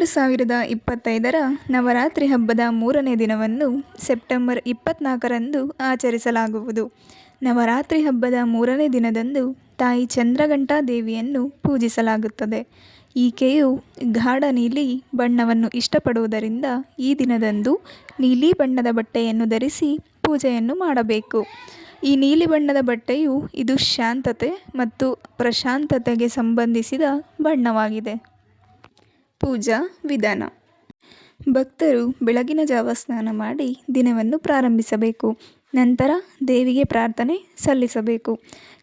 2025ರ ನವರಾತ್ರಿ ಹಬ್ಬದ 3ನೇ ದಿನವನ್ನು ಸೆಪ್ಟೆಂಬರ್ 24ರಂದು ಆಚರಿಸಲಾಗುವುದು. ನವರಾತ್ರಿ ಹಬ್ಬದ 3ನೇ ದಿನದಂದು ತಾಯಿ ಚಂದ್ರಘಂಟಾ ದೇವಿಯನ್ನು ಪೂಜಿಸಲಾಗುತ್ತದೆ. ಈಕೆಯು ಗಾಢ ನೀಲಿ ಬಣ್ಣವನ್ನು ಇಷ್ಟಪಡುವುದರಿಂದ ಈ ದಿನದಂದು ನೀಲಿ ಬಣ್ಣದ ಬಟ್ಟೆಯನ್ನು ಧರಿಸಿ ಪೂಜೆಯನ್ನು ಮಾಡಬೇಕು. ಈ ನೀಲಿ ಬಣ್ಣದ ಬಟ್ಟೆಯು ಇದು ಶಾಂತತೆ ಮತ್ತು ಪ್ರಶಾಂತತೆಗೆ ಸಂಬಂಧಿಸಿದ ಬಣ್ಣವಾಗಿದೆ. ಪೂಜಾ ವಿಧಾನ: ಭಕ್ತರು ಬೆಳಗಿನ ಜಾವ ಸ್ನಾನ ಮಾಡಿ ದಿನವನ್ನು ಪ್ರಾರಂಭಿಸಬೇಕು. ನಂತರ ದೇವಿಗೆ ಪ್ರಾರ್ಥನೆ ಸಲ್ಲಿಸಬೇಕು.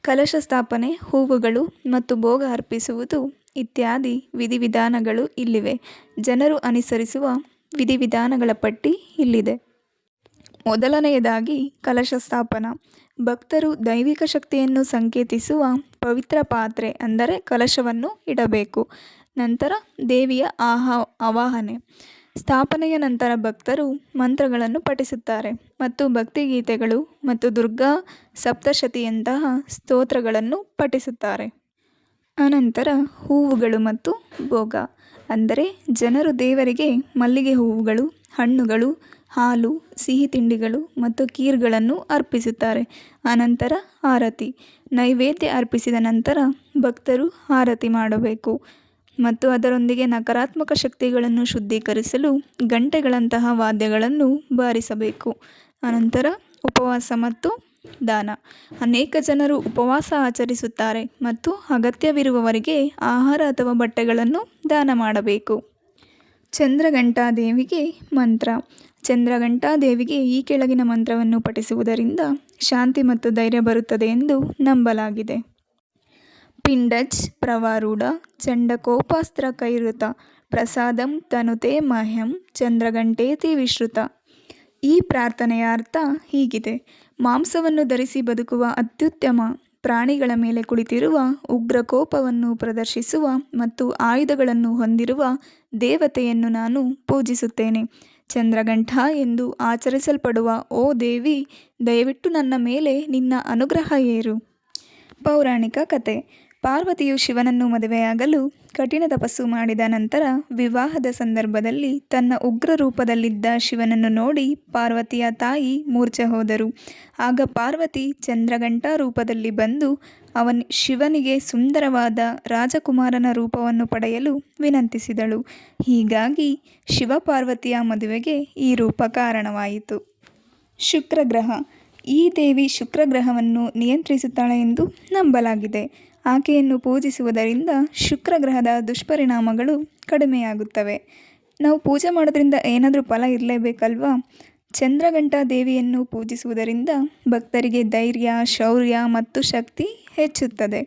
ಕಲಶ ಸ್ಥಾಪನೆ, ಹೂವುಗಳು ಮತ್ತು ಭೋಗ ಅರ್ಪಿಸುವುದು ಇತ್ಯಾದಿ ವಿಧಿವಿಧಾನಗಳು ಇಲ್ಲಿವೆ. ಜನರು ಅನುಸರಿಸುವ ವಿಧಿವಿಧಾನಗಳ ಪಟ್ಟಿ ಇಲ್ಲಿದೆ. ಮೊದಲನೆಯದಾಗಿ ಕಲಶ ಸ್ಥಾಪನ. ಭಕ್ತರು ದೈವಿಕ ಶಕ್ತಿಯನ್ನು ಸಂಕೇತಿಸುವ ಪವಿತ್ರ ಪಾತ್ರೆ ಅಂದರೆ ಕಲಶವನ್ನು ಇಡಬೇಕು. ನಂತರ ದೇವಿಯ ಆವಾಹನೆ. ಸ್ಥಾಪನೆಯ ನಂತರ ಭಕ್ತರು ಮಂತ್ರಗಳನ್ನು ಪಠಿಸುತ್ತಾರೆ ಮತ್ತು ಭಕ್ತಿಗೀತೆಗಳು ಮತ್ತು ದುರ್ಗಾ ಸಪ್ತಶತಿಯಂತಹ ಸ್ತೋತ್ರಗಳನ್ನು ಪಠಿಸುತ್ತಾರೆ. ಅನಂತರ ಹೂವುಗಳು ಮತ್ತು ಭೋಗ ಅಂದರೆ ಜನರು ದೇವರಿಗೆ ಮಲ್ಲಿಗೆ ಹೂವುಗಳು, ಹಣ್ಣುಗಳು, ಹಾಲು, ಸಿಹಿ ತಿಂಡಿಗಳು ಮತ್ತು ಖೀರ್ಗಳನ್ನು ಅರ್ಪಿಸುತ್ತಾರೆ. ಅನಂತರ ಆರತಿ. ನೈವೇದ್ಯ ಅರ್ಪಿಸಿದ ನಂತರ ಭಕ್ತರು ಆರತಿ ಮಾಡಬೇಕು ಮತ್ತು ಅದರೊಂದಿಗೆ ನಕಾರಾತ್ಮಕ ಶಕ್ತಿಗಳನ್ನು ಶುದ್ಧೀಕರಿಸಲು ಗಂಟೆಗಳಂತಹ ವಾದ್ಯಗಳನ್ನು ಬಾರಿಸಬೇಕು. ಅನಂತರ ಉಪವಾಸ ಮತ್ತು ದಾನ. ಅನೇಕ ಜನರು ಉಪವಾಸ ಆಚರಿಸುತ್ತಾರೆ ಮತ್ತು ಅಗತ್ಯವಿರುವವರಿಗೆ ಆಹಾರ ಅಥವಾ ಬಟ್ಟೆಗಳನ್ನು ದಾನ ಮಾಡಬೇಕು. ಚಂದ್ರಘಂಟಾ ದೇವಿಗೆ ಮಂತ್ರ. ಚಂದ್ರಘಂಟಾ ದೇವಿಗೆ ಈ ಕೆಳಗಿನ ಮಂತ್ರವನ್ನು ಪಠಿಸುವುದರಿಂದ ಶಾಂತಿ ಮತ್ತು ಧೈರ್ಯ ಬರುತ್ತದೆ ಎಂದು ನಂಬಲಾಗಿದೆ. ಪಿಂಡಜ್ ಪ್ರವಾರೂಢ ಚಂಡಕೋಪಾಸ್ತ್ರ ಕೈಋತ ಪ್ರಸಾದಂ ತನುತೆ ಮಹ್ಯಂ ಚಂದ್ರಘಂಟೇತಿ ವಿಶ್ರುತ. ಈ ಪ್ರಾರ್ಥನೆಯ ಅರ್ಥ ಹೀಗಿದೆ: ಮಾಂಸವನ್ನು ಧರಿಸಿ ಬದುಕುವ ಅತ್ಯುತ್ತಮ ಪ್ರಾಣಿಗಳ ಮೇಲೆ ಕುಳಿತಿರುವ, ಉಗ್ರಕೋಪವನ್ನು ಪ್ರದರ್ಶಿಸುವ ಮತ್ತು ಆಯುಧಗಳನ್ನು ಹೊಂದಿರುವ ದೇವತೆಯನ್ನು ನಾನು ಪೂಜಿಸುತ್ತೇನೆ. ಚಂದ್ರಘಂಟಾ ಎಂದು ಆಚರಿಸಲ್ಪಡುವ ಓ ದೇವಿ, ದಯವಿಟ್ಟು ನನ್ನ ಮೇಲೆ ನಿನ್ನ ಅನುಗ್ರಹ ಏರು. ಪೌರಾಣಿಕ ಕಥೆ. ಪಾರ್ವತಿಯು ಶಿವನನ್ನು ಮದುವೆಯಾಗಲು ಕಠಿಣ ತಪಸ್ಸು ಮಾಡಿದ ನಂತರ ವಿವಾಹದ ಸಂದರ್ಭದಲ್ಲಿ ತನ್ನ ಉಗ್ರ ರೂಪದಲ್ಲಿದ್ದ ಶಿವನನ್ನು ನೋಡಿ ಪಾರ್ವತಿಯ ತಾಯಿ ಮೂರ್ಛೆ ಹೋದರು. ಆಗ ಪಾರ್ವತಿ ಚಂದ್ರಘಂಟಾ ರೂಪದಲ್ಲಿ ಬಂದು ಶಿವನಿಗೆ ಸುಂದರವಾದ ರಾಜಕುಮಾರನ ರೂಪವನ್ನು ಪಡೆಯಲು ವಿನಂತಿಸಿದಳು. ಹೀಗಾಗಿ ಶಿವ-ಪಾರ್ವತಿಯ ಮದುವೆಗೆ ಈ ರೂಪ ಕಾರಣವಾಯಿತು. ಶುಕ್ರಗ್ರಹ. ಈ ದೇವಿ ಶುಕ್ರಗ್ರಹವನ್ನು ನಿಯಂತ್ರಿಸುತ್ತಾಳೆ ಎಂದು ನಂಬಲಾಗಿದೆ. ಆಕೆಯನ್ನು ಪೂಜಿಸುವುದರಿಂದ ಶುಕ್ರಗ್ರಹದ ದುಷ್ಪರಿಣಾಮಗಳು ಕಡಿಮೆಯಾಗುತ್ತವೆ. ನಾವು ಪೂಜೆ ಮಾಡೋದ್ರಿಂದ ಏನಾದರೂ ಫಲ ಇರಲೇಬೇಕಲ್ವಾ? ಚಂದ್ರಘಂಟಾ ದೇವಿಯನ್ನು ಪೂಜಿಸುವುದರಿಂದ ಭಕ್ತರಿಗೆ ಧೈರ್ಯ, ಶೌರ್ಯ ಮತ್ತು ಶಕ್ತಿ ಹೆಚ್ಚುತ್ತದೆ.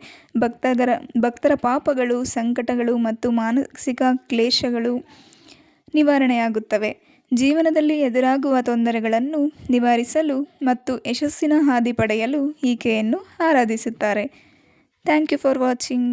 ಭಕ್ತರ ಪಾಪಗಳು, ಸಂಕಟಗಳು ಮತ್ತು ಮಾನಸಿಕ ಕ್ಲೇಶಗಳು ನಿವಾರಣೆಯಾಗುತ್ತವೆ. ಜೀವನದಲ್ಲಿ ಎದುರಾಗುವ ತೊಂದರೆಗಳನ್ನು ನಿವಾರಿಸಲು ಮತ್ತು ಯಶಸ್ಸಿನ ಹಾದಿ ಪಡೆಯಲು ಈಕೆಯನ್ನು ಆರಾಧಿಸುತ್ತಾರೆ. Thank you for watching.